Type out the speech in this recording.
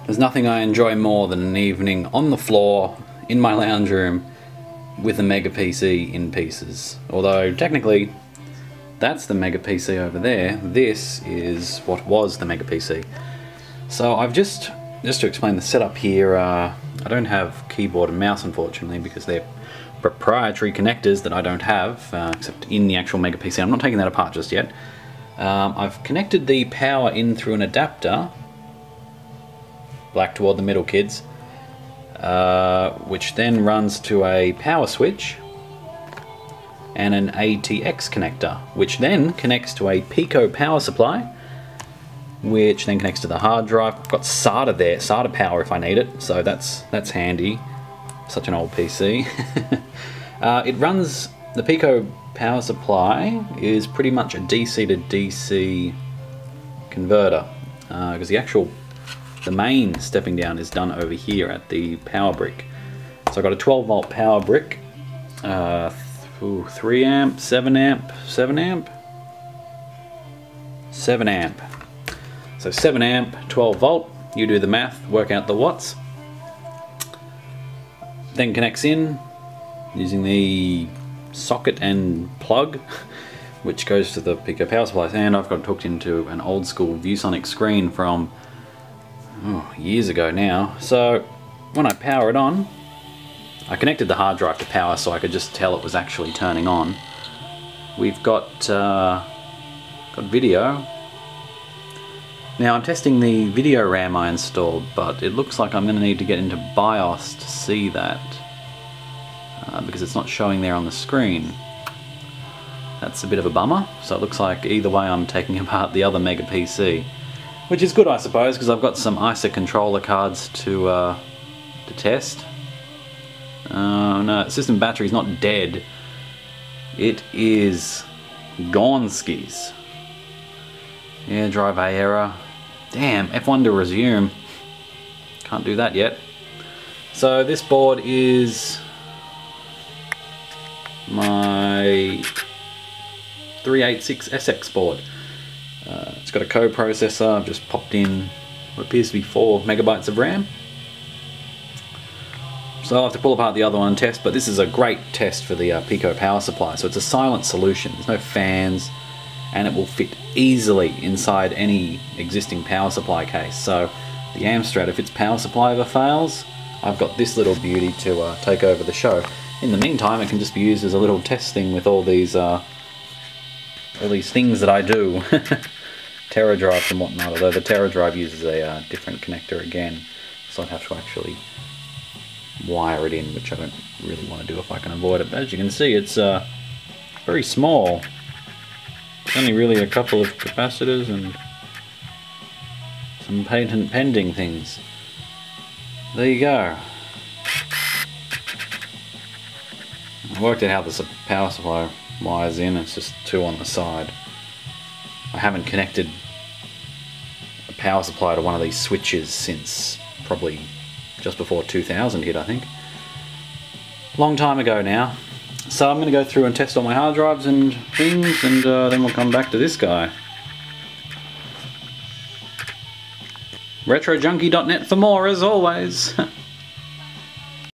There's nothing I enjoy more than an evening on the floor in my lounge room with a Mega PC in pieces. Although technically that's the Mega PC over there. This is what was the Mega PC. So I've just to explain the setup here, I don't have keyboard and mouse unfortunately because they're proprietary connectors that I don't have, except in the actual Mega PC. I'm not taking that apart just yet. I've connected the power in through an adapter, black toward the middle kids, which then runs to a power switch and an ATX connector, which then connects to a Pico power supply, which then connects to the hard drive. I've got SATA there, SATA power if I need it, so that's handy. Such an old PC. It runs, the Pico power supply is pretty much a DC to DC converter, because the main stepping down is done over here at the power brick. So I've got a 12 volt power brick, 3 amp, 7 amp, 7 amp? 7 amp. So 7 amp, 12 volt, you do the math, work out the watts. Then connects in using the socket and plug, which goes to the Pico power supply. And I've got it hooked into an old school ViewSonic screen from years ago now. So when I power it on, I connected the hard drive to power so I could just tell it was actually turning on. We've got video. Now I'm testing the video RAM I installed, but it looks like I'm going to need to get into BIOS to see that, because it's not showing there on the screen. That's a bit of a bummer, so it looks like either way I'm taking apart the other Mega PC. Which is good I suppose, because I've got some ISA controller cards to test. No, system battery's not dead. It is gone skis. Yeah, drive A error. Damn, F1 to resume. Can't do that yet. So this board is my 386SX board. It's got a co-processor. I've just popped in what appears to be 4 megabytes of RAM. So I'll have to pull apart the other one and test, but this is a great test for the Pico power supply. So it's a silent solution. There's no fans, and it will fit easily inside any existing power supply case. So the Amstrad, if its power supply ever fails, I've got this little beauty to take over the show. In the meantime, it can just be used as a little test thing with all these things that I do. Terra drives and whatnot, although the Terra drive uses a different connector again, so I'd have to actually wire it in, which I don't really want to do if I can avoid it. But as you can see, it's very small. It's only really a couple of capacitors and some patent pending things. There you go. I worked out how the power supply wires in. It's just 2 on the side. I haven't connected a power supply to one of these switches since probably just before 2000 hit, I think. Long time ago now. So I'm going to go through and test all my hard drives and things, and then we'll come back to this guy. RetroJunkie.net for more, as always.